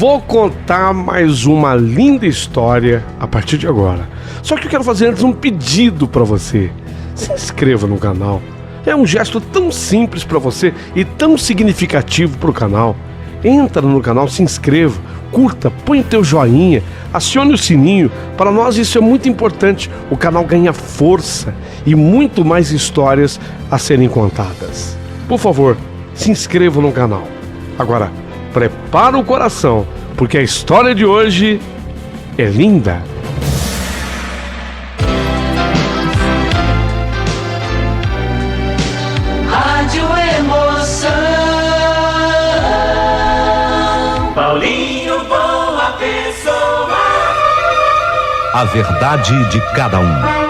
Vou contar mais uma linda história a partir de agora. Só que eu quero fazer antes um pedido para você. Se inscreva no canal. É um gesto tão simples para você e tão significativo para o canal. Entra no canal, se inscreva, curta, põe o teu joinha, acione o sininho. Para nós isso é muito importante. O canal ganha força e muito mais histórias a serem contadas. Por favor, se inscreva no canal. Agora, prepara o coração, porque a história de hoje é linda. Rádio Emoção. Paulinho, boa pessoa. A verdade de cada um.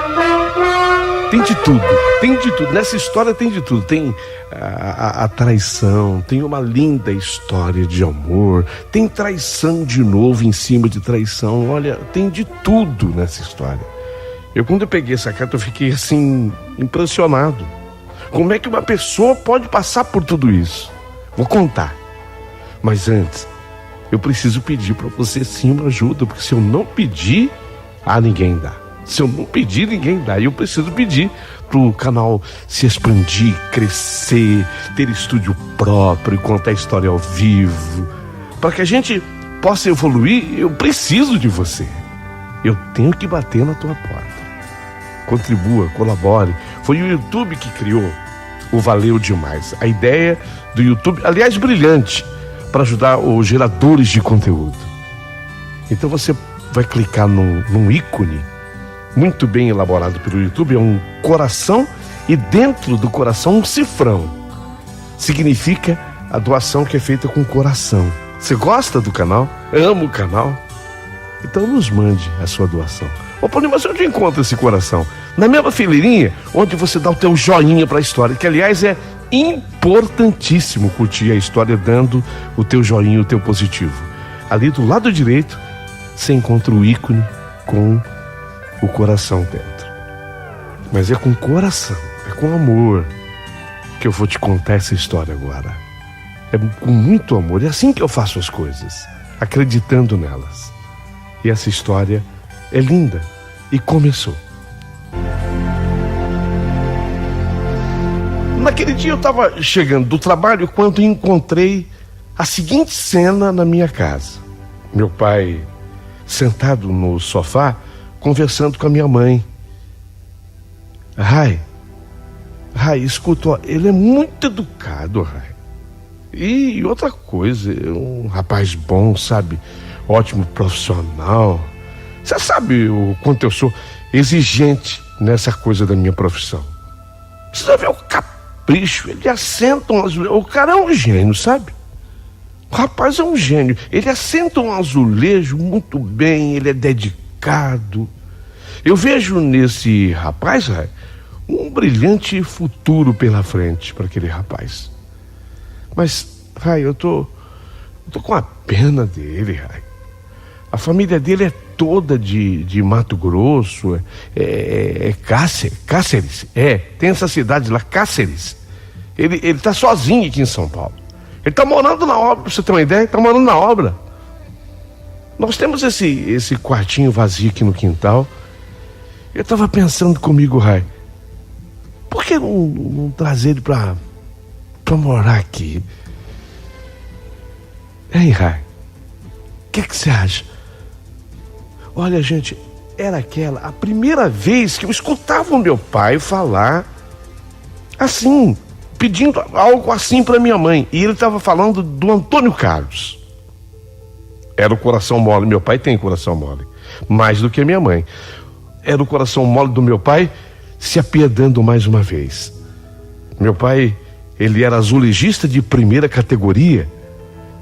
Tem de tudo, tem de tudo. Nessa história tem de tudo. Tem a traição, tem uma linda história de amor, tem traição de novo em cima de traição. Olha, tem de tudo nessa história. Quando eu peguei essa carta, eu fiquei assim, impressionado. Como é que uma pessoa pode passar por tudo isso? Vou contar. Mas antes, eu preciso pedir para você sim uma ajuda, porque se eu não pedir, ninguém dá. Se eu não pedir, ninguém dá. E eu preciso pedir pro canal se expandir, crescer, ter estúdio próprio, contar a história ao vivo. Para que a gente possa evoluir, eu preciso de você. Eu tenho que bater na tua porta. Contribua, colabore. Foi o YouTube que criou o Valeu Demais. A ideia do YouTube, aliás, brilhante, para ajudar os geradores de conteúdo. Então você vai clicar num ícone muito bem elaborado pelo YouTube, é um coração e dentro do coração um cifrão. Significa a doação que é feita com coração. Você gosta do canal? Ama o canal? Então nos mande a sua doação. Ô Paulinho, mas onde eu encontro esse coração? Na mesma fileirinha onde você dá o teu joinha para a história, que aliás é importantíssimo curtir a história dando o teu joinha, o teu positivo. Ali do lado direito você encontra o ícone com o coração dentro. Mas é com coração, é com amor que eu vou te contar essa história agora. É com muito amor, é assim que eu faço as coisas, acreditando nelas. E essa história é linda e começou. Naquele dia eu estava chegando do trabalho quando encontrei a seguinte cena na minha casa. Meu pai sentado no sofá conversando com a minha mãe. Rai, escuta, ó, ele é muito educado, Rai. E outra coisa, é um rapaz bom, sabe? Ótimo profissional. Você sabe o quanto eu sou exigente nessa coisa da minha profissão. Precisa ver o capricho, ele assenta um azulejo. O cara é um gênio, sabe? O rapaz é um gênio. Ele assenta um azulejo muito bem, ele é dedicado. Eu vejo nesse rapaz, Rai, um brilhante futuro pela frente para aquele rapaz. Mas, Rai, eu tô com a pena dele, Rai. A família dele é toda de Mato Grosso, Cáceres, tem essa cidade lá, Cáceres. Ele tá sozinho aqui em São Paulo. Ele tá morando na obra, pra você ter uma ideia, tá morando na obra. Nós temos esse quartinho vazio aqui no quintal. Eu estava pensando comigo, Rai, por que não trazer ele pra morar aqui? Hein, Rai? O que você acha? Olha, gente, era a primeira vez que eu escutava o meu pai falar assim, pedindo algo assim para minha mãe. E ele estava falando do Antônio Carlos. Era o coração mole. Meu pai tem coração mole, mais do que minha mãe. Era o coração mole do meu pai se apiedando mais uma vez. Meu pai, ele era azulejista de primeira categoria,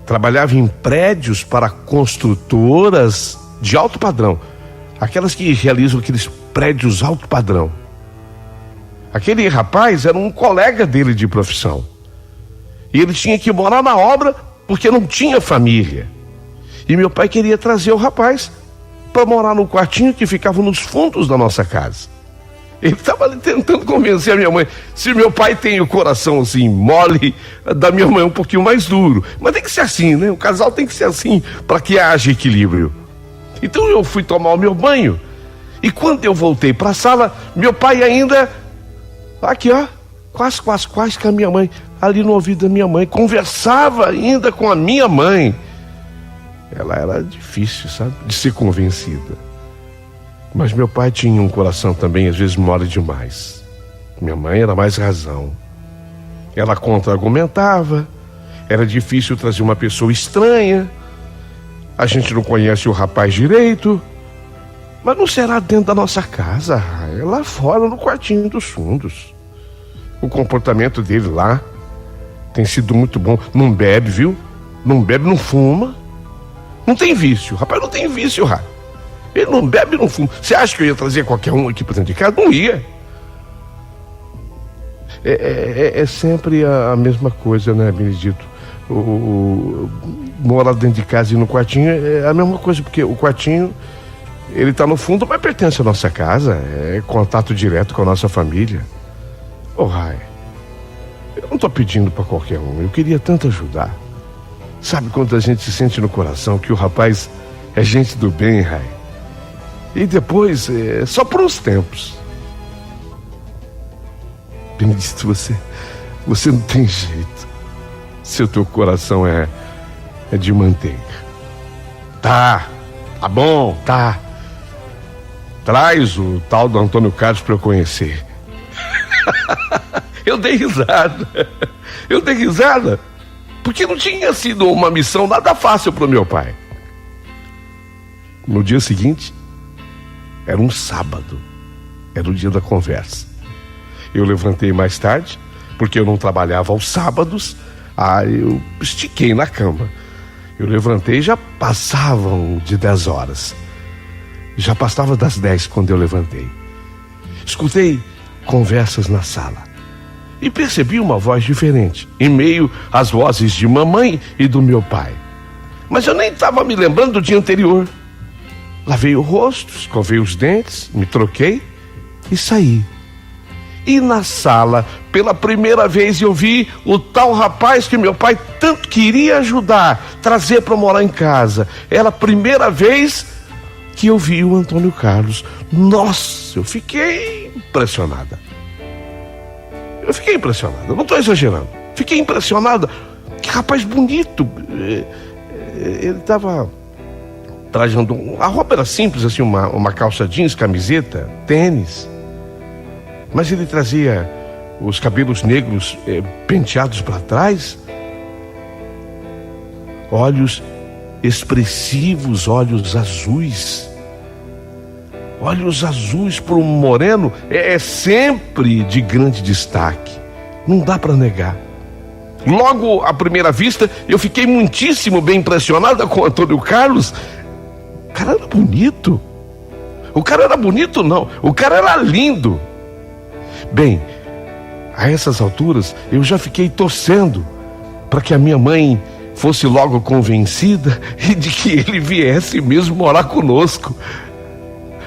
trabalhava em prédios para construtoras de alto padrão, aquelas que realizam aqueles prédios alto padrão. Aquele rapaz era um colega dele de profissão, e ele tinha que morar na obra porque não tinha família. E meu pai queria trazer o rapaz para morar no quartinho que ficava nos fundos da nossa casa. Ele estava ali tentando convencer a minha mãe. Se meu pai tem o coração assim, mole, da minha mãe um pouquinho mais duro. Mas tem que ser assim, né? O casal tem que ser assim, para que haja equilíbrio. Então eu fui tomar o meu banho. E quando eu voltei para a sala, meu pai ainda, aqui ó, quase com a minha mãe, ali no ouvido da minha mãe, conversava ainda com a minha mãe. Ela era difícil, sabe, de ser convencida. Mas meu pai tinha um coração também, às vezes, mole demais. Minha mãe era mais razão. Ela contra-argumentava. Era difícil trazer uma pessoa estranha. A gente não conhece o rapaz direito. Mas não será dentro da nossa casa, é lá fora, no quartinho dos fundos. O comportamento dele lá tem sido muito bom. Não bebe, viu? Não bebe, não fuma. Não tem vício. O rapaz não tem vício, rapaz. Ele não bebe, não fuma. Você acha que eu ia trazer qualquer um aqui para dentro de casa? Não ia. É sempre a mesma coisa, né, Benedito? Morar dentro de casa e no quartinho é a mesma coisa, porque o quartinho, ele tá no fundo, mas pertence à nossa casa. É contato direto com a nossa família. Rai, eu não tô pedindo para qualquer um. Eu queria tanto ajudar. Sabe quando a gente se sente no coração que o rapaz é gente do bem, Rai? E depois, só por uns tempos. Benedito, você não tem jeito. Seu teu coração é de manteiga. Tá bom, tá. Traz o tal do Antônio Carlos para eu conhecer. Eu dei risada. Porque não tinha sido uma missão nada fácil para o meu pai. No dia seguinte, era um sábado, era o dia da conversa. Eu levantei mais tarde, porque eu não trabalhava aos sábados. Eu estiquei na cama. Eu levantei, já passavam de 10 horas. Já passava das 10 quando eu levantei. Escutei conversas na sala e percebi uma voz diferente, em meio às vozes de mamãe e do meu pai. Mas eu nem estava me lembrando do dia anterior. Lavei o rosto, escovei os dentes, me troquei e saí. E na sala, pela primeira vez, eu vi o tal rapaz que meu pai tanto queria ajudar, trazer para morar em casa. Era a primeira vez que eu vi o Antônio Carlos. Nossa, eu fiquei impressionada. Eu não estou exagerando. Fiquei impressionada. Que rapaz bonito. Ele estava trajando a roupa era simples, assim, uma calça jeans, camiseta, tênis. Mas ele trazia os cabelos negros penteados para trás, olhos expressivos, olhos azuis para um moreno é sempre de grande destaque, não dá para negar. Logo à primeira vista eu fiquei muitíssimo bem impressionada com o Antônio Carlos. O cara era bonito. O cara era bonito não, o cara era lindo. Bem, a essas alturas eu já fiquei torcendo para que a minha mãe fosse logo convencida e de que ele viesse mesmo morar conosco.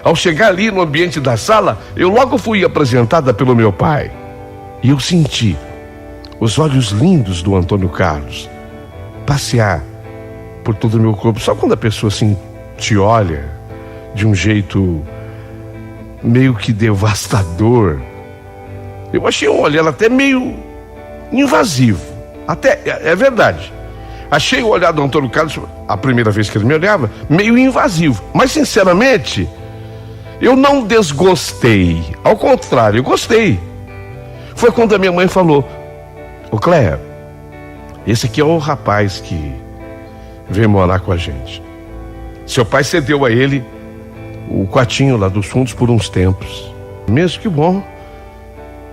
Ao chegar ali no ambiente da sala, eu logo fui apresentada pelo meu pai. E eu senti os olhos lindos do Antônio Carlos passear por todo o meu corpo. Só quando a pessoa assim te olha de um jeito meio que devastador, eu achei um olhar até meio invasivo. Até, é verdade. Achei o olhar do Antônio Carlos, a primeira vez que ele me olhava, meio invasivo. Mas, sinceramente, eu não desgostei. Ao contrário, eu gostei. Foi quando a minha mãe falou: ô Cléia, esse aqui é o rapaz que veio morar com a gente. Seu pai cedeu a ele o quartinho lá dos fundos por uns tempos. Mesmo que bom.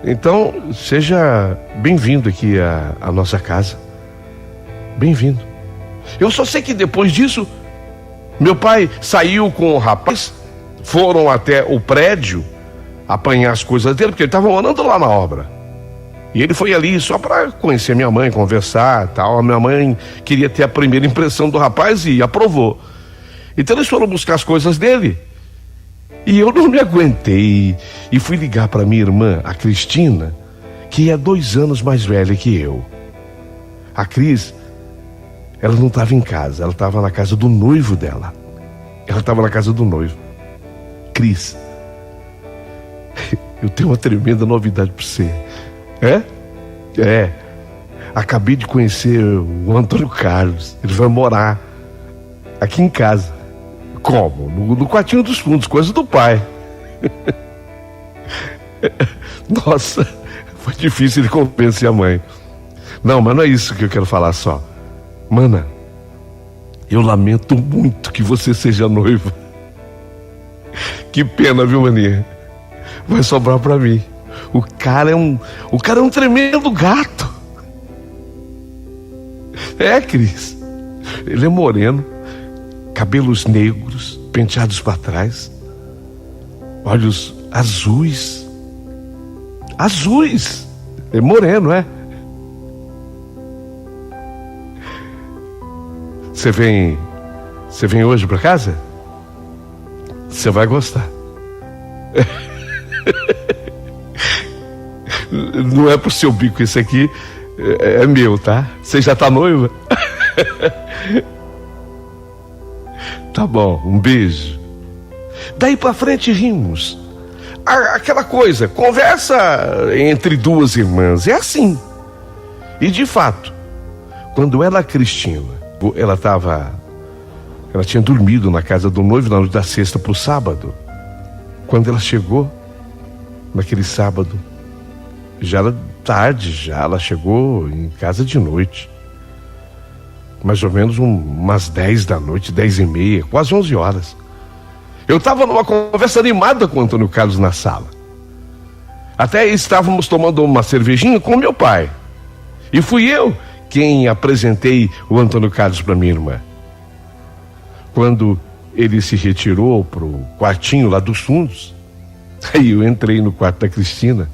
Então, seja bem-vindo aqui à nossa casa. Bem-vindo. Eu só sei que depois disso, meu pai saiu com o rapaz, foram até o prédio apanhar as coisas dele, porque ele estava morando lá na obra. E ele foi ali só para conhecer minha mãe, conversar e tal. A minha mãe queria ter a primeira impressão do rapaz e aprovou. Então eles foram buscar as coisas dele. E eu não me aguentei e fui ligar para minha irmã, a Cristina, que é 2 anos mais velha que eu. A Cris, ela não estava em casa, ela estava na casa do noivo dela. Ela estava na casa do noivo. Cris, eu tenho uma tremenda novidade para você. Acabei de conhecer o Antônio Carlos. Ele vai morar aqui em casa. Como? No quartinho dos fundos, coisa do pai. Nossa, foi difícil de convencer a mãe. Não, mas não é isso que eu quero falar só. Mana, eu lamento muito que você seja noiva. Que pena, viu, maninha? Vai sobrar pra mim. O cara é um tremendo gato. Cris. Ele é moreno, cabelos negros, penteados para trás, olhos azuis. Azuis. É moreno, é? Você vem hoje para casa? Você vai gostar. Não é pro seu bico, esse aqui é meu, tá? Você já tá noiva? Tá bom, um beijo. Daí pra frente rimos. Aquela coisa, conversa entre 2 irmãs, é assim. E de fato, quando a Cristina, ela tinha dormido na casa do noivo na noite da sexta pro sábado. Quando ela chegou, naquele sábado, já era tarde, ela chegou em casa de noite. Mais ou menos umas 10 da noite, 10h30, quase 11 horas. Eu estava numa conversa animada com o Antônio Carlos na sala. Até estávamos tomando uma cervejinha com meu pai. E fui eu quem apresentei o Antônio Carlos para minha irmã. Quando ele se retirou pro quartinho lá dos fundos, aí eu entrei no quarto da Cristina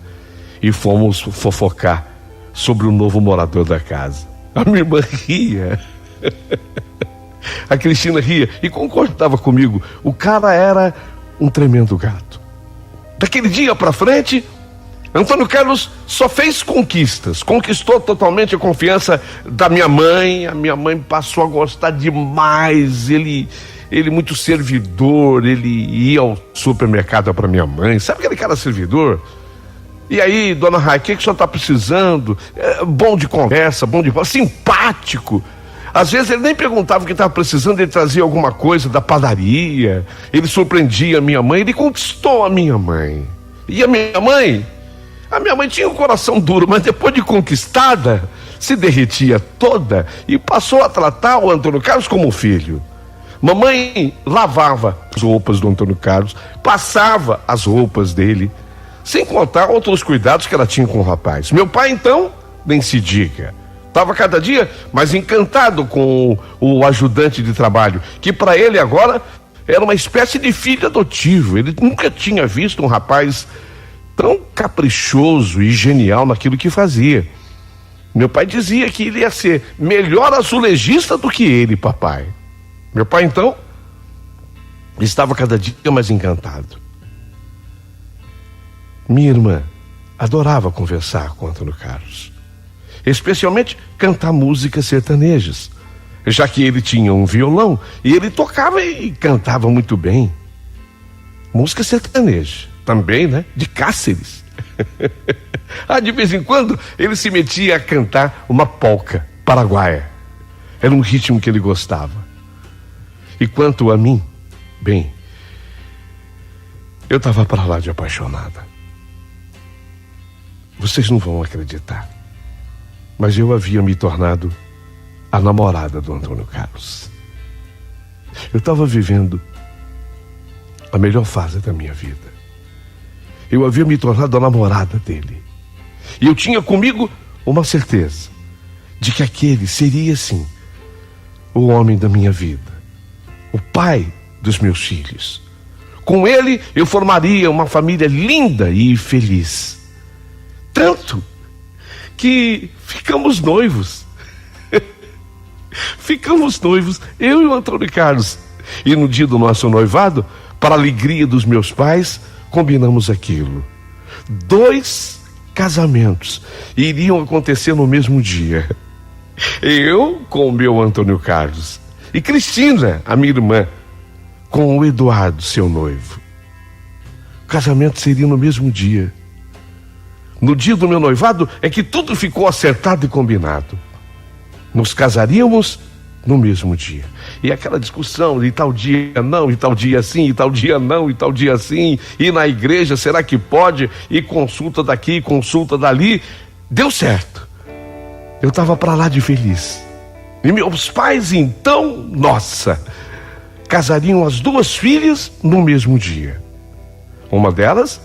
e fomos fofocar sobre o novo morador da casa. A minha irmã ria. A Cristina ria e concordava comigo. O cara era um tremendo gato. Daquele dia pra frente, Antônio Carlos só fez conquistas. Conquistou totalmente a confiança da minha mãe. A minha mãe passou a gostar demais. Ele muito servidor. Ele ia ao supermercado para minha mãe. Sabe aquele cara servidor? E aí, dona Rai, o que o senhor está precisando? Bom de conversa, simpático. Às vezes ele nem perguntava o que estava precisando, ele trazia alguma coisa da padaria. Ele surpreendia a minha mãe, ele conquistou a minha mãe. E a minha mãe tinha um coração duro, mas depois de conquistada, se derretia toda e passou a tratar o Antônio Carlos como filho. Mamãe lavava as roupas do Antônio Carlos, passava as roupas dele, sem contar outros cuidados que ela tinha com o rapaz. Meu pai, então, nem se diga. Estava cada dia mais encantado com o ajudante de trabalho, que para ele agora era uma espécie de filho adotivo. Ele nunca tinha visto um rapaz tão caprichoso e genial naquilo que fazia. Meu pai dizia que ele ia ser melhor azulejista do que ele, papai. Meu pai, então, estava cada dia mais encantado. Minha irmã adorava conversar com Antônio Carlos, especialmente cantar músicas sertanejas, já que ele tinha um violão e ele tocava e cantava muito bem. Música sertaneja, também, né? De Cáceres. De vez em quando ele se metia a cantar uma polca paraguaia. Era um ritmo que ele gostava. E quanto a mim, bem, eu estava para lá de apaixonada. Vocês não vão acreditar, mas eu havia me tornado a namorada do Antônio Carlos. Eu estava vivendo a melhor fase da minha vida. Eu havia me tornado a namorada dele. E eu tinha comigo uma certeza de que aquele seria, sim, o homem da minha vida, o pai dos meus filhos. Com ele eu formaria uma família linda e feliz. Tanto que ficamos noivos. Ficamos noivos, eu e o Antônio Carlos. E no dia do nosso noivado, Para a alegria dos meus pais, combinamos aquilo. 2 casamentos iriam acontecer no mesmo dia. Eu com o meu Antônio Carlos e Cristina, a minha irmã, com o Eduardo, seu noivo. O casamento seria no mesmo dia. No dia do meu noivado é que tudo ficou acertado e combinado. Nos casaríamos no mesmo dia. E aquela discussão de tal dia não, e tal dia sim, e tal dia não, e tal dia sim, e na igreja, será que pode? E consulta daqui, consulta dali. Deu certo. Eu estava para lá de feliz. E meus pais, então, nossa, casariam as 2 filhas no mesmo dia. Uma delas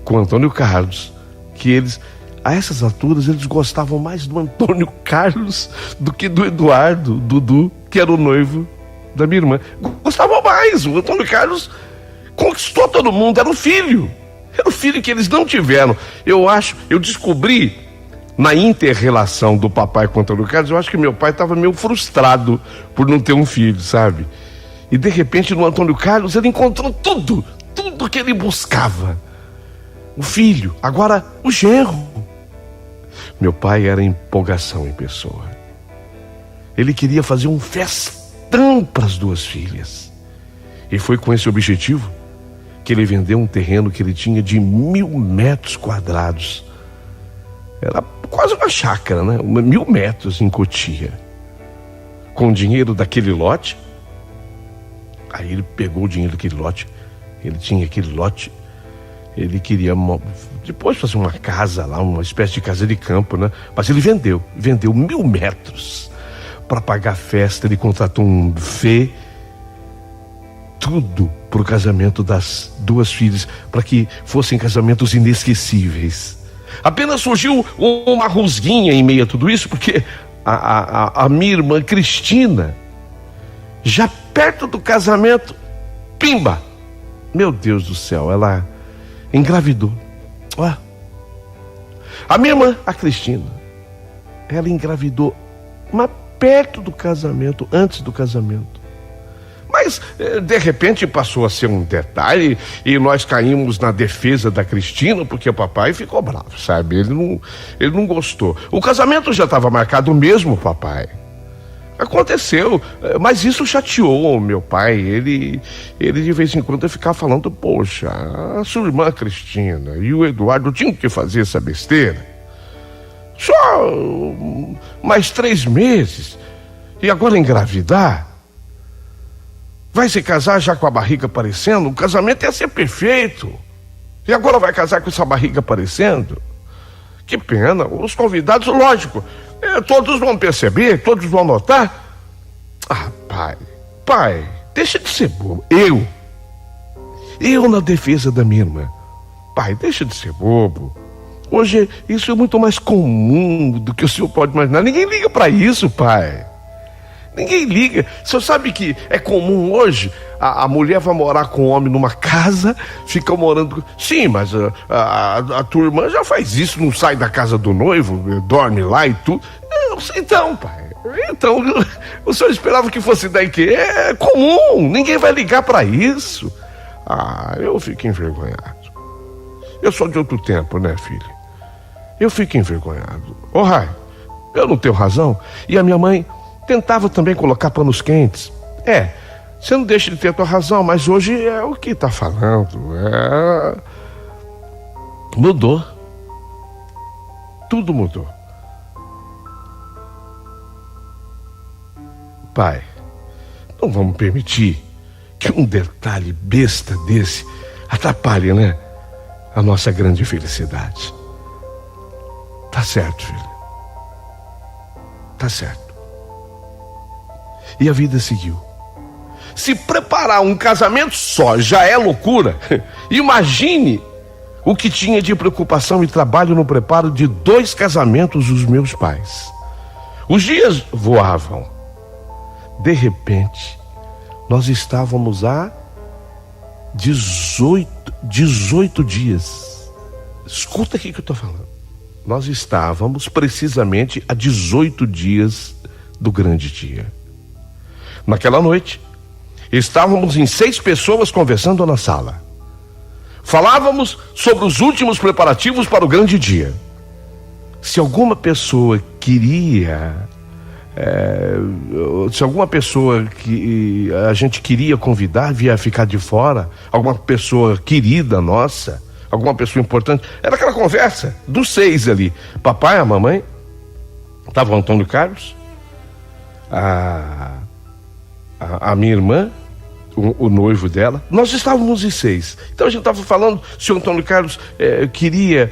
com Antônio Carlos, que eles, a essas alturas, eles gostavam mais do Antônio Carlos do que do Eduardo, Dudu, que era o noivo da minha irmã. Gostavam mais. O Antônio Carlos conquistou todo mundo, era o filho que eles não tiveram. Eu descobri na inter-relação do papai com o Antônio Carlos, eu acho que meu pai estava meio frustrado por não ter um filho, sabe? E de repente no Antônio Carlos ele encontrou tudo que ele buscava. O filho, agora o genro. Meu pai era empolgação em pessoa. Ele queria fazer um festão para as 2 filhas. E foi com esse objetivo que ele vendeu um terreno que ele tinha de 1.000 metros quadrados. Era quase uma chácara, né? 1.000 metros em Cotia. Com o dinheiro daquele lote, aí ele pegou o dinheiro daquele lote, ele tinha aquele lote, ele queria depois fazer uma casa lá, uma espécie de casa de campo, né? Mas ele vendeu 1.000 metros para pagar a festa. Ele contratou um buffet, tudo para o casamento das 2 filhas, para que fossem casamentos inesquecíveis. Apenas surgiu uma rusguinha em meio a tudo isso, porque a minha irmã Cristina, já perto do casamento, pimba! Meu Deus do céu, ela engravidou. A minha irmã, a Cristina, ela engravidou, mas perto do casamento, antes do casamento. Mas, de repente, passou a ser um detalhe e nós caímos na defesa da Cristina, porque o papai ficou bravo, sabe? Ele não gostou. O casamento já estava marcado mesmo, papai. Aconteceu, mas isso chateou o meu pai. Ele de vez em quando ficava falando, poxa, a sua irmã Cristina e o Eduardo tinham que fazer essa besteira. Só mais 3 meses e agora engravidar? Vai se casar já com a barriga aparecendo? O casamento ia ser perfeito. E agora vai casar com essa barriga aparecendo? Que pena. Os convidados, lógico, todos vão perceber, todos vão notar. Pai, deixa de ser bobo. Eu na defesa da minha irmã. Pai, deixa de ser bobo. Hoje isso é muito mais comum do que o senhor pode imaginar. Ninguém liga para isso, pai. Ninguém liga. O senhor sabe que é comum hoje a mulher vai morar com o homem numa casa, fica morando... Sim, mas a tua irmã já faz isso, não sai da casa do noivo, dorme lá e tudo. Então, pai, o senhor esperava que fosse daí que é comum, ninguém vai ligar para isso. Eu fico envergonhado. Eu sou de outro tempo, né, filho? Eu fico envergonhado. Rai, eu não tenho razão. E a minha mãe tentava também colocar panos quentes. Você não deixa de ter a tua razão, mas hoje é o que tá falando. Mudou. Tudo mudou. Pai, não vamos permitir que um detalhe besta desse atrapalhe, né, a nossa grande felicidade. Tá certo, filho. Tá certo. E a vida seguiu. Se preparar um casamento só já é loucura, imagine o que tinha de preocupação e trabalho no preparo de 2 casamentos dos meus pais. Os dias voavam. De repente, nós estávamos há 18 dias. Escuta aqui o que eu estou falando. Nós estávamos precisamente há 18 dias do grande dia. Naquela noite, Estávamos em 6 pessoas conversando na sala. Falávamos sobre os últimos preparativos para o grande dia. Se alguma pessoa queria... se alguma pessoa que a gente queria convidar via ficar de fora, alguma pessoa querida nossa, alguma pessoa importante, era aquela conversa dos 6 ali. Papai, a mamãe, estava o Antônio Carlos, a minha irmã, o noivo dela. Nós estávamos em 6. Então a gente estava falando se o Antônio Carlos queria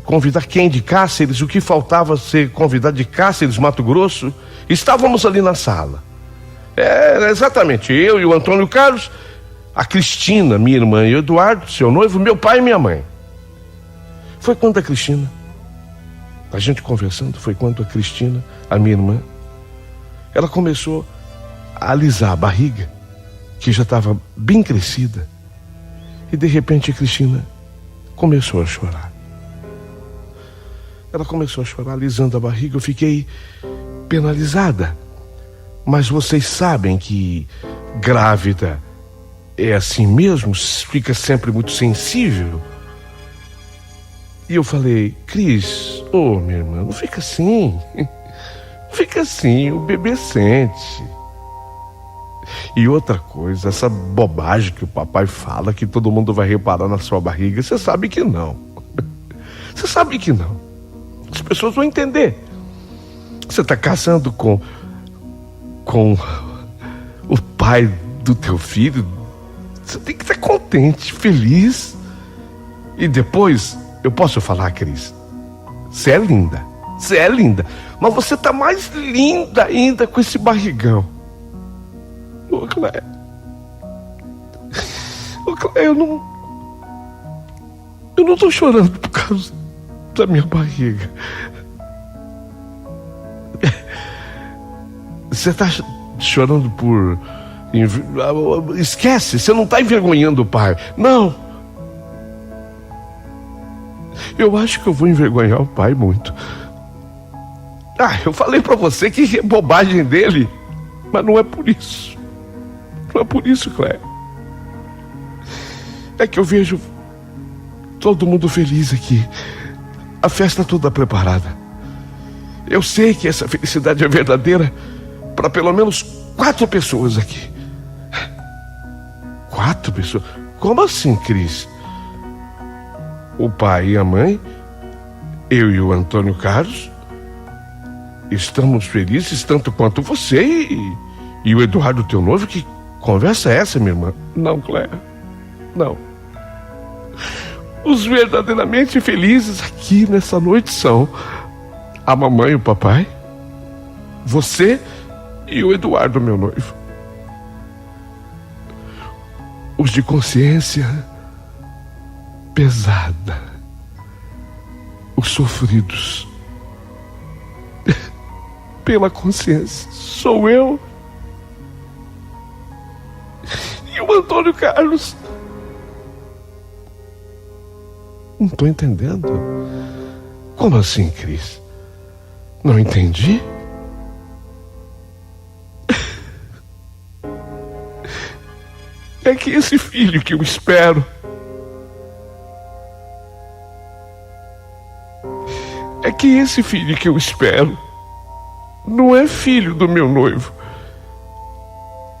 convidar quem de Cáceres, o que faltava ser convidado de Cáceres, Mato Grosso. Estávamos ali na sala. Exatamente, eu e o Antônio Carlos, a Cristina, minha irmã, e o Eduardo, seu noivo, meu pai e minha mãe. Foi quando a Cristina, a gente conversando, foi quando a Cristina, a minha irmã, ela começou a alisar a barriga, que já estava bem crescida, e de repente a Cristina começou a chorar. Ela começou a chorar, alisando a barriga. Eu fiquei penalizada. Mas vocês sabem que grávida é assim mesmo, fica sempre muito sensível. E eu falei: Cris, minha irmã, não fica assim. Não fica assim, o bebê sente. E outra coisa, essa bobagem que o papai fala, que todo mundo vai reparar na sua barriga, você sabe que não. Você sabe que não. As pessoas vão entender. Você está casando com o pai do teu filho, você tem que estar contente, feliz. E depois, eu posso falar, Cris, você é linda, mas você está mais linda ainda com esse barrigão. Ô Cléia, eu não tô chorando por causa da minha barriga. Você tá chorando por... Esquece, você não tá envergonhando o pai. Não. Eu acho que eu vou envergonhar o pai muito. Eu falei pra você que é bobagem dele, mas não é por isso. Não é por isso, Cléia. É que eu vejo todo mundo feliz aqui. A festa toda preparada. Eu sei que essa felicidade é verdadeira para pelo menos 4 pessoas aqui. 4 pessoas? Como assim, Cris? O pai e a mãe, eu e o Antônio Carlos, estamos felizes tanto quanto você e o Eduardo, teu noivo. Que conversa é essa, minha irmã? Não, Cléia, não. Os verdadeiramente felizes aqui nessa noite são a mamãe e o papai, você e o Eduardo, meu noivo. Os de consciência pesada, os sofridos pela consciência, sou eu e o Antônio Carlos. Não estou entendendo. Como assim, Cris? Não entendi? É que esse filho que eu espero, não é filho do meu noivo,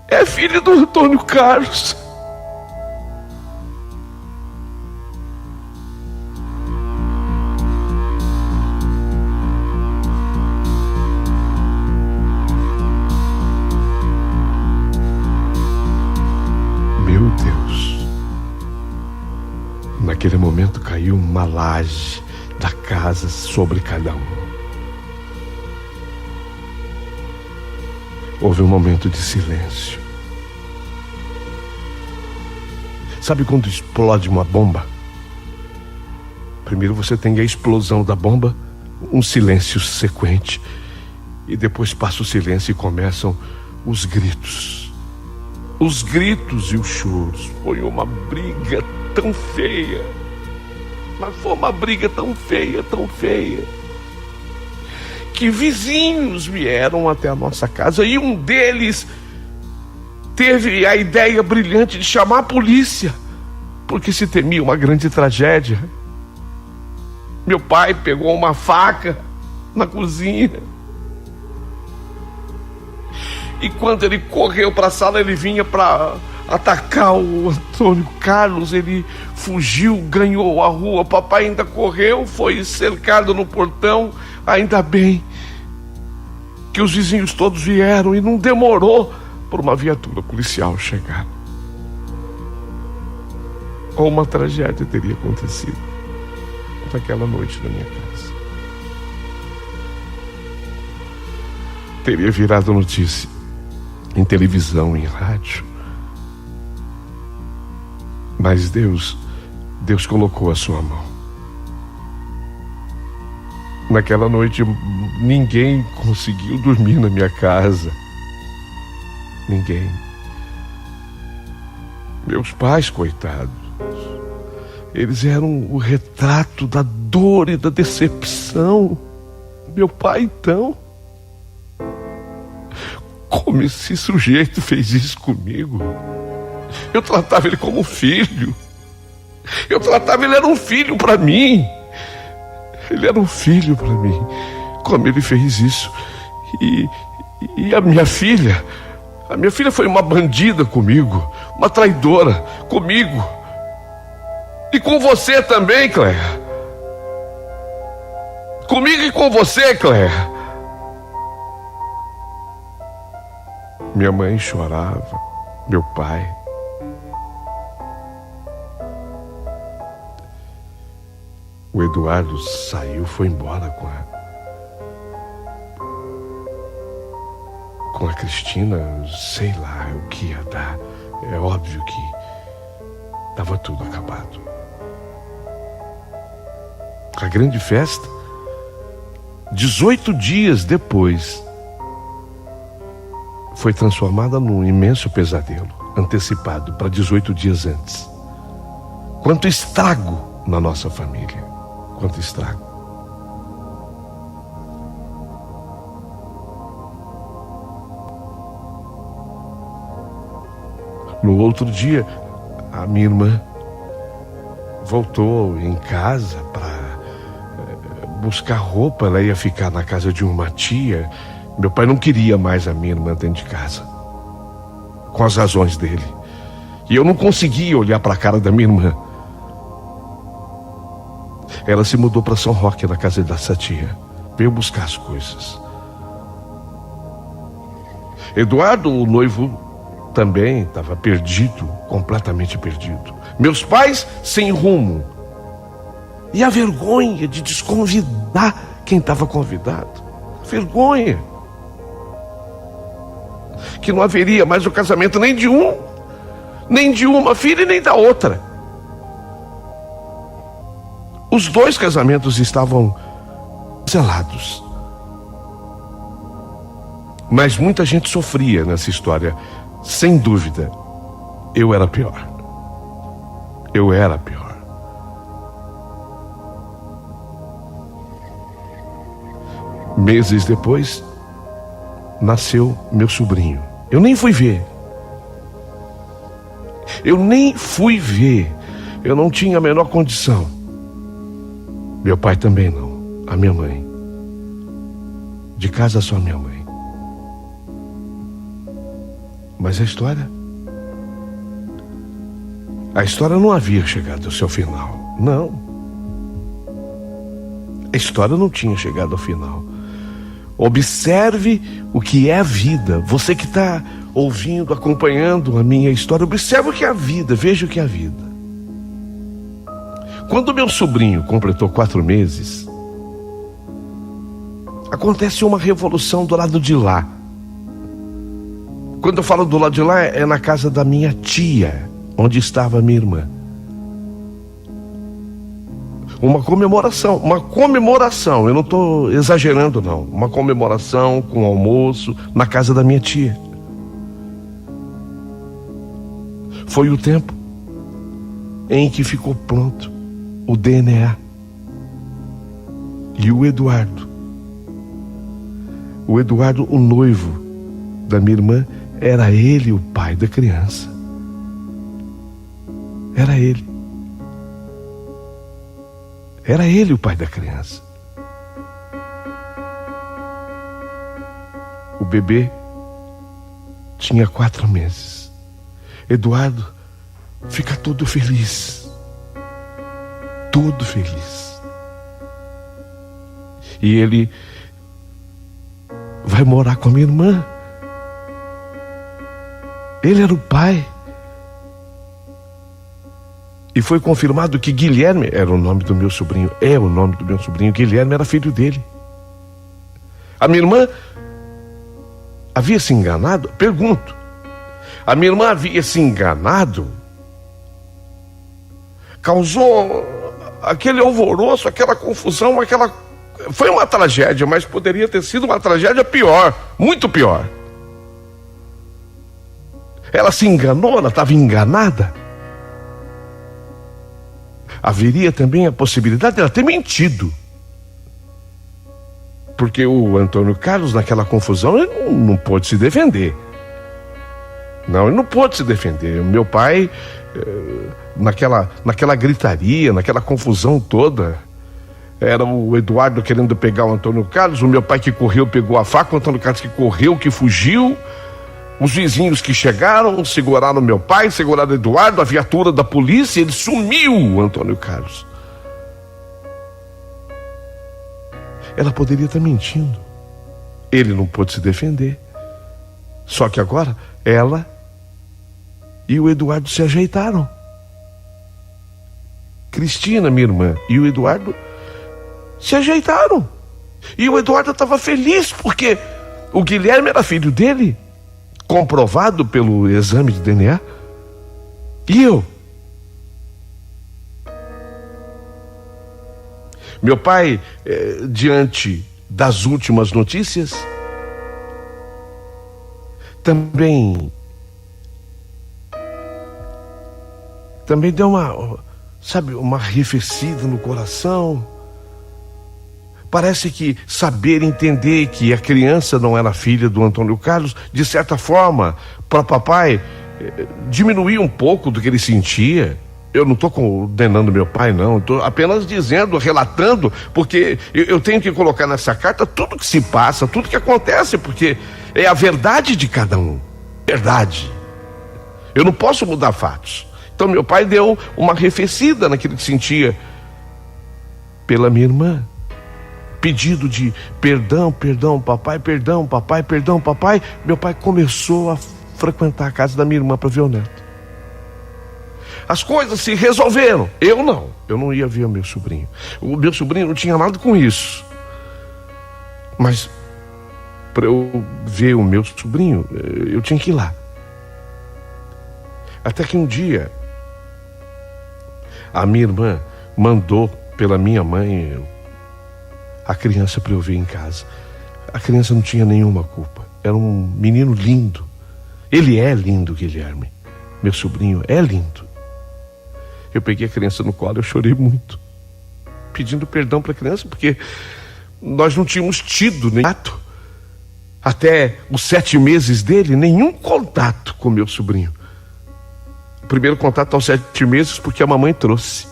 é filho do Antônio Carlos. Meu Deus. Naquele momento caiu uma laje da casa sobre cada um. Houve um momento de silêncio. Sabe quando explode uma bomba? Primeiro você tem a explosão da bomba, um silêncio sequente, e depois passa o silêncio e começam os gritos. Os gritos e os choros. Foi uma briga tão feia. Mas foi uma briga tão feia, que vizinhos vieram até a nossa casa e um deles teve a ideia brilhante de chamar a polícia, porque se temia uma grande tragédia. Meu pai pegou uma faca na cozinha, e quando ele correu para a sala, ele vinha para atacar o Antônio Carlos. Ele fugiu, ganhou a rua. Papai ainda correu, foi cercado no portão. Ainda bem que os vizinhos todos vieram e não demorou por uma viatura policial chegar. Ou uma tragédia teria acontecido naquela noite na minha casa. Teria virado notícia em televisão, em rádio. Mas Deus colocou a sua mão. Naquela noite ninguém conseguiu dormir na minha casa. Ninguém. Meus pais, coitados, eles eram o retrato da dor e da decepção. Meu pai, então, como esse sujeito fez isso comigo? Eu tratava ele como filho. Ele era um filho para mim. Ele era um filho para mim. Como ele fez isso? E a minha filha? A minha filha foi uma bandida comigo, uma traidora comigo. E com você também, Claire. Comigo e com você, Claire. Minha mãe chorava, meu pai. O Eduardo saiu, foi embora com a Cristina, sei lá o que ia dar. É óbvio que estava tudo acabado. A grande festa, 18 dias depois, foi transformada num imenso pesadelo, antecipado para 18 dias antes. Quanto estrago na nossa família. Quanto estrago. No outro dia, a minha irmã voltou em casa para buscar roupa. Ela ia ficar na casa de uma tia. Meu pai não queria mais a minha irmã dentro de casa, com as razões dele. E eu não conseguia olhar para a cara da minha irmã. Ela se mudou para São Roque, na casa dessa tia. Veio buscar as coisas. Eduardo, o noivo, também estava perdido, completamente perdido. Meus pais sem rumo. E a vergonha de desconvidar quem estava convidado. Vergonha. Que não haveria mais o casamento nem de um, nem de uma filha e nem da outra. Os dois casamentos estavam selados. Mas muita gente sofria nessa história. Sem dúvida, eu era pior. Eu era pior. Meses depois, nasceu meu sobrinho. Eu nem fui ver. Eu não tinha a menor condição. Meu pai também não. A minha mãe. De casa só minha mãe. Mas a história não havia chegado ao seu final. Não. A história não tinha chegado ao final. Observe o que é a vida. Você que está ouvindo, acompanhando a minha história, observe o que é a vida, veja o que é a vida. Quando meu sobrinho completou 4 meses, acontece uma revolução do lado de lá. Quando eu falo do lado de lá, é na casa da minha tia, onde estava a minha irmã. Uma comemoração, eu não estou exagerando não, uma comemoração com almoço na casa da minha tia. Foi o tempo em que ficou pronto o DNA. E o Eduardo, o noivo da minha irmã, era ele o pai pai da criança. Era ele. Era ele o pai da criança. O bebê tinha 4 meses. Eduardo fica todo feliz. Todo feliz. E ele vai morar com a minha irmã. Ele era o pai. E foi confirmado que Guilherme era o nome do meu sobrinho. É o nome do meu sobrinho. Guilherme era filho dele. A minha irmã havia se enganado? Pergunto. A minha irmã havia se enganado? Causou aquele alvoroço, aquela confusão, Foi uma tragédia, mas poderia ter sido uma tragédia pior. Muito pior. Ela se enganou, ela estava enganada. Haveria também a possibilidade de ela ter mentido. Porque o Antônio Carlos, naquela confusão, ele não pôde se defender. Não, ele não pôde se defender. O meu pai, naquela gritaria, naquela confusão toda, era o Eduardo querendo pegar o Antônio Carlos, o meu pai que correu, pegou a faca, o Antônio Carlos que correu, que fugiu, os vizinhos que chegaram, seguraram meu pai, seguraram o Eduardo, a viatura da polícia, ele sumiu, o Antônio Carlos. Ela poderia estar mentindo. Ele não pôde se defender. Só que agora, ela e o Eduardo se ajeitaram. Cristina, minha irmã, e o Eduardo se ajeitaram. E o Eduardo estava feliz, porque o Guilherme era filho dele, comprovado pelo exame de DNA. E eu? Meu pai, diante das últimas notícias, também deu uma arrefecida no coração. Parece que saber entender que a criança não era filha do Antônio Carlos, de certa forma, para papai, diminuiu um pouco do que ele sentia. Eu não estou condenando meu pai, não. Estou apenas dizendo, relatando, porque eu tenho que colocar nessa carta tudo que se passa, tudo que acontece, porque é a verdade de cada um. Verdade. Eu não posso mudar fatos. Então meu pai deu uma arrefecida naquilo que sentia pela minha irmã. Pedido de perdão, papai, perdão, papai, perdão, papai. Meu pai começou a frequentar a casa da minha irmã para ver o neto. As coisas se resolveram. Eu não ia ver o meu sobrinho. O meu sobrinho não tinha nada com isso. Mas para eu ver o meu sobrinho, eu tinha que ir lá. Até que um dia a minha irmã mandou pela minha mãe a criança para eu ver em casa. A criança não tinha nenhuma culpa. Era um menino lindo. Ele é lindo, Guilherme. Meu sobrinho é lindo. Eu peguei a criança no colo, eu chorei muito, pedindo perdão para a criança, porque nós não tínhamos tido nem contato, até os 7 meses dele, nenhum contato com meu sobrinho. O primeiro contato aos 7 meses, porque a mamãe trouxe.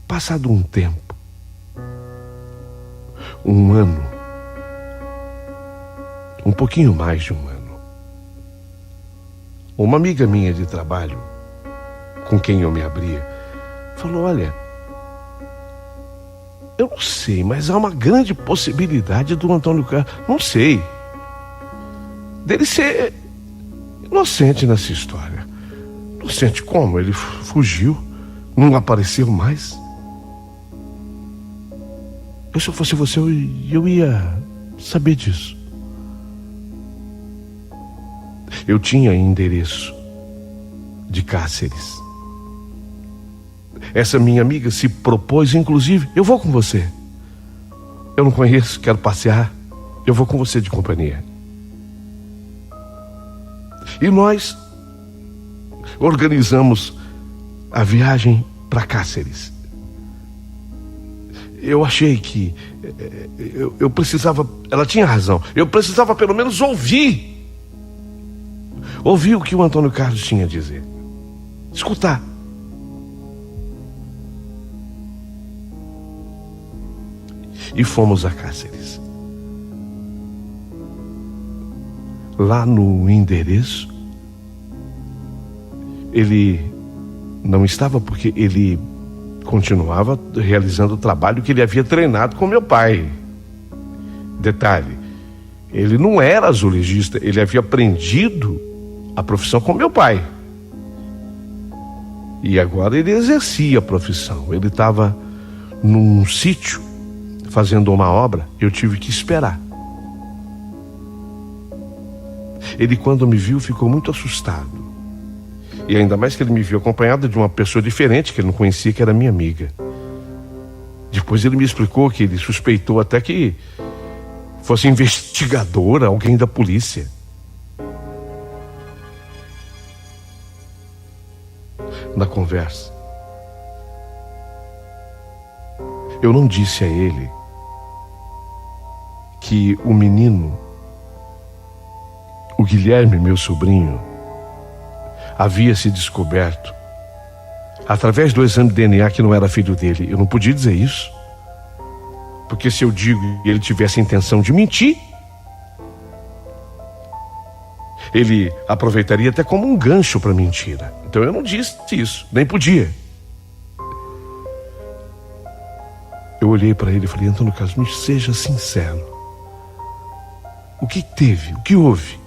Passado um tempo, um ano, um pouquinho mais de um ano, uma amiga minha de trabalho, com quem eu me abria, falou: olha, eu não sei, mas há uma grande possibilidade do Antônio Carlos, não sei, dele ser inocente nessa história. Inocente como? Ele fugiu, não apareceu mais. Se eu fosse você, eu ia saber disso. Eu tinha endereço de Cáceres. Essa minha amiga se propôs, inclusive, eu vou com você. Eu não conheço, quero passear. Eu vou com você de companhia. E nós organizamos a viagem para Cáceres. eu achei que eu precisava, ela tinha razão, eu precisava pelo menos ouvir o que o Antônio Carlos tinha a dizer, escutar. E fomos a Cáceres. Lá no endereço, ele não estava, porque ele continuava realizando o trabalho que ele havia treinado com meu pai. Detalhe, ele não era azulejista, ele havia aprendido a profissão com meu pai. E agora ele exercia a profissão. Ele estava num sítio fazendo uma obra, eu tive que esperar. Ele, quando me viu, ficou muito assustado. E ainda mais que ele me viu acompanhado de uma pessoa diferente, que ele não conhecia, que era minha amiga. Depois ele me explicou que ele suspeitou até que fosse investigadora, alguém da polícia. Na conversa, eu não disse a ele que o menino, o Guilherme, meu sobrinho, havia se descoberto através do exame de DNA que não era filho dele. Eu não podia dizer isso, porque se eu digo que ele tivesse a intenção de mentir, ele aproveitaria até como um gancho para mentira. Então eu não disse isso, nem podia. Eu olhei para ele e falei: Antônio Carlos, me seja sincero. O que teve? O que houve?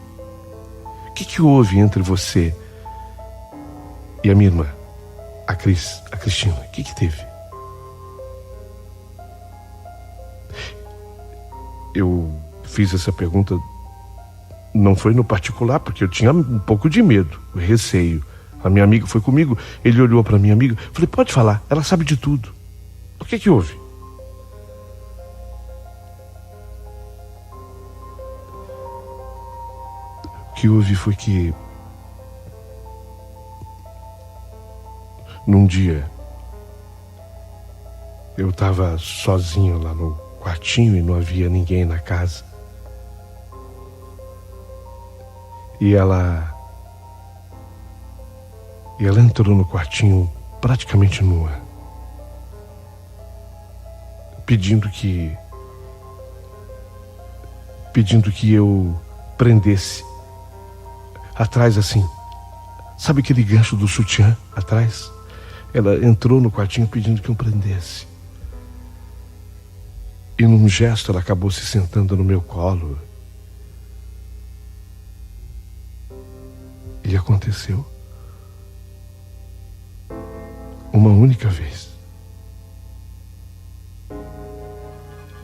O que houve entre você e a minha irmã, a Cristina? O que teve? Eu fiz essa pergunta, não foi no particular, porque eu tinha um pouco de medo, receio. A minha amiga foi comigo, ele olhou para minha amiga, falei: pode falar, ela sabe de tudo. O que houve? O que houve foi que num dia eu estava sozinho lá no quartinho e não havia ninguém na casa. E ela entrou no quartinho praticamente nua, pedindo que eu prendesse atrás, assim, sabe aquele gancho do sutiã atrás? Ela entrou no quartinho pedindo que eu prendesse. E num gesto ela acabou se sentando no meu colo. E aconteceu uma única vez.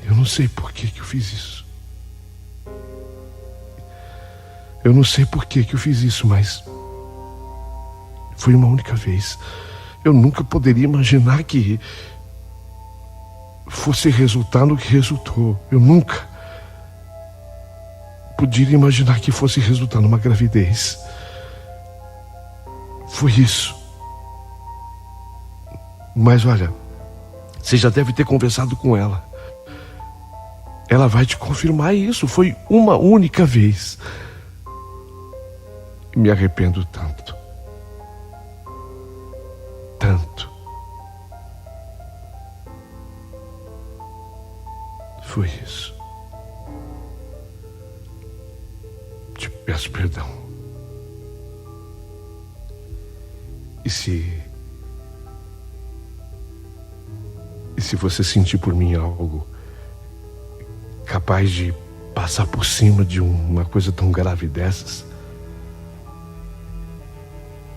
Eu não sei por que eu fiz isso. Eu não sei por que eu fiz isso, mas foi uma única vez. Eu nunca poderia imaginar que fosse resultar no que resultou. Eu nunca poderia imaginar que fosse resultar numa gravidez. Foi isso. Mas olha, você já deve ter conversado com ela. Ela vai te confirmar isso. Foi uma única vez. Me arrependo tanto. Tanto. Foi isso. Te peço perdão. E se você sentir por mim algo capaz de passar por cima de uma coisa tão grave dessas,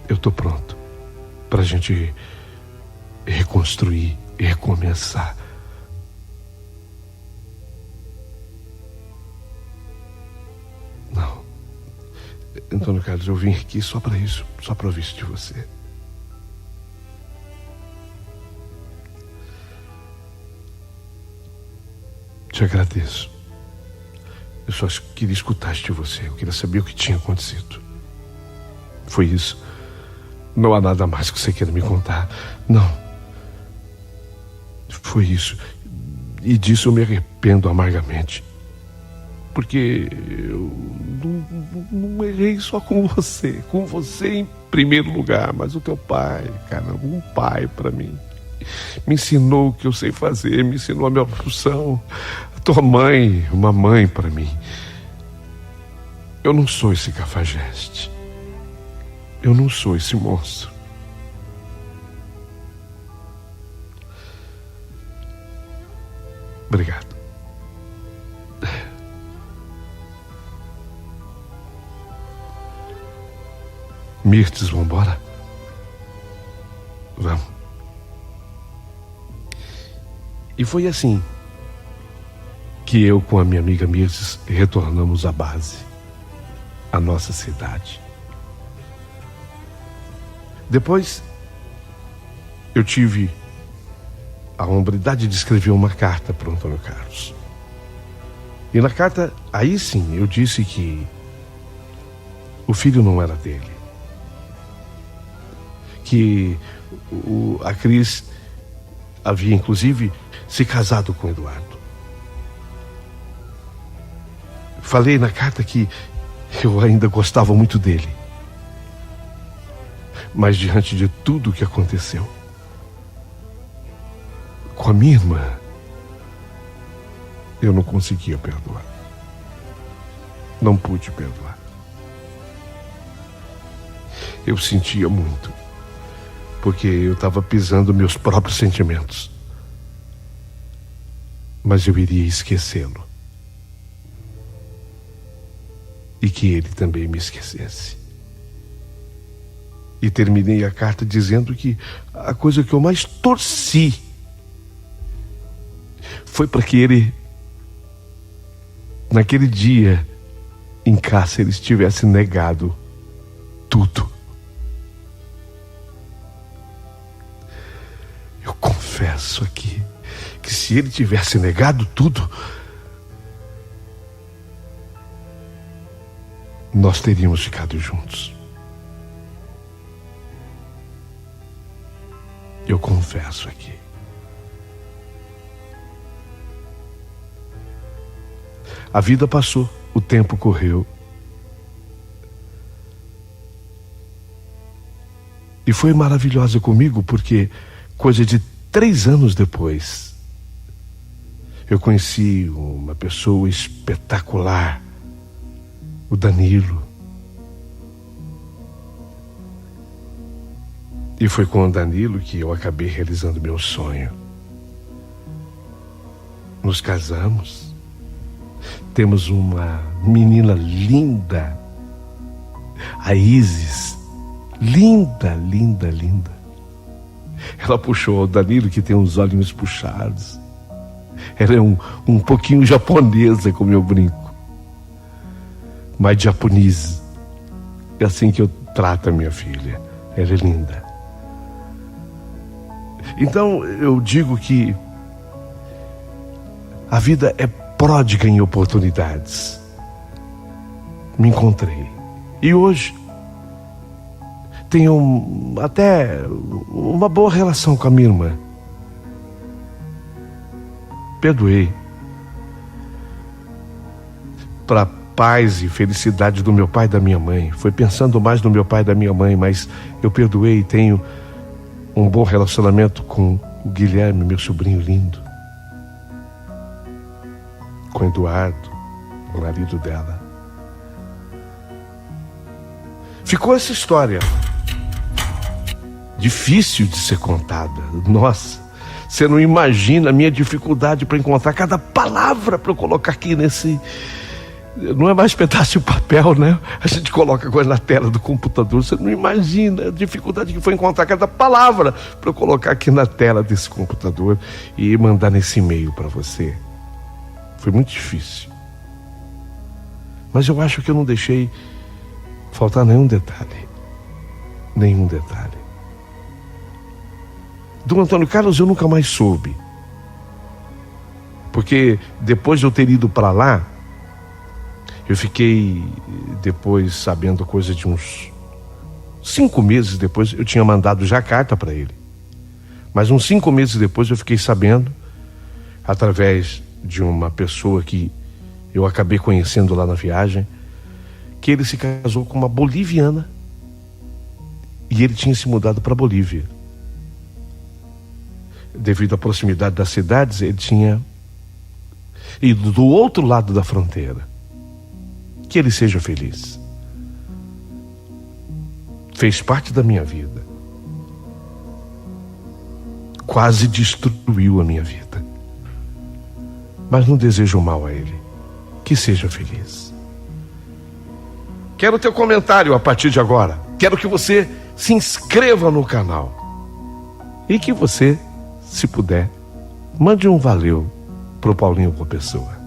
eu tô pronto pra gente reconstruir e recomeçar. Não, Antônio Carlos, eu vim aqui só pra isso, só pra ouvir isso de você. Te agradeço. Eu só queria escutar isso de você. Eu queria saber o que tinha acontecido. Foi isso. Não há nada mais que você queira me contar. Não. Foi isso. E disso eu me arrependo amargamente. Porque eu não errei só com você em primeiro lugar, mas o teu pai, cara, um pai para mim. Me ensinou o que eu sei fazer, me ensinou a minha profissão. A tua mãe, uma mãe para mim. Eu não sou esse cafajeste. Eu não sou esse monstro. Obrigado. Mirtes, vamos embora? Vamos. E foi assim que eu com a minha amiga Mirtes retornamos à base, à nossa cidade. Depois eu tive a hombridade de escrever uma carta para o Antônio Carlos. E na carta, aí sim, eu disse que o filho não era dele. Que a Cris havia, inclusive, se casado com o Eduardo. Falei na carta que eu ainda gostava muito dele. Mas diante de tudo o que aconteceu com a minha irmã, eu não conseguia perdoar. Não pude perdoar. Eu sentia muito, porque eu estava pisando meus próprios sentimentos. Mas eu iria esquecê-lo. E que ele também me esquecesse. E terminei a carta dizendo que a coisa que eu mais torci foi para que ele, naquele dia, em Cáceres, tivesse negado tudo. Eu confesso aqui que se ele tivesse negado tudo, nós teríamos ficado juntos. Eu confesso aqui. A vida passou, o tempo correu. E foi maravilhosa comigo, porque coisa de 3 anos depois, eu conheci uma pessoa espetacular, o Danilo. E foi com o Danilo que eu acabei realizando meu sonho. Nos casamos. Temos uma menina linda, a Isis. Linda, linda, linda. Ela puxou o Danilo, que tem uns olhinhos puxados. Ela é um pouquinho japonesa, como eu brinco. Mas japonesa. É assim que eu trato a minha filha. Ela é linda. Então eu digo que a vida é pródiga em oportunidades. Me encontrei. E hoje tenho até uma boa relação com a minha irmã. Perdoei. Para paz e felicidade do meu pai e da minha mãe. Foi pensando mais no meu pai e da minha mãe, mas eu perdoei e tenho um bom relacionamento com o Guilherme, meu sobrinho lindo. Com o Eduardo, o marido dela. Ficou essa história difícil de ser contada. Nossa, você não imagina a minha dificuldade para encontrar cada palavra para eu colocar aqui nesse... Não é mais pedaço de papel, né? A gente coloca coisa na tela do computador. Você não imagina a dificuldade que foi encontrar cada palavra para eu colocar aqui na tela desse computador e mandar nesse e-mail para você. Foi muito difícil. Mas eu acho que eu não deixei faltar nenhum detalhe. Nenhum detalhe. Do Antônio Carlos eu nunca mais soube. Porque depois de eu ter ido para lá, eu fiquei depois sabendo coisa de uns 5 meses depois. Eu tinha mandado já carta para ele. Mas uns 5 meses depois eu fiquei sabendo. através de uma pessoa que eu acabei conhecendo lá na viagem, que ele se casou com uma boliviana e ele tinha se mudado para a Bolívia. Devido à proximidade das cidades, ele tinha ido do outro lado da fronteira. Que ele seja feliz. Fez parte da minha vida. Quase destruiu a minha vida. Mas não desejo mal a ele. Que seja feliz. Quero teu comentário a partir de agora. Quero que você se inscreva no canal. E que você, se puder, mande um valeu pro Paulinho Boa Pessoa.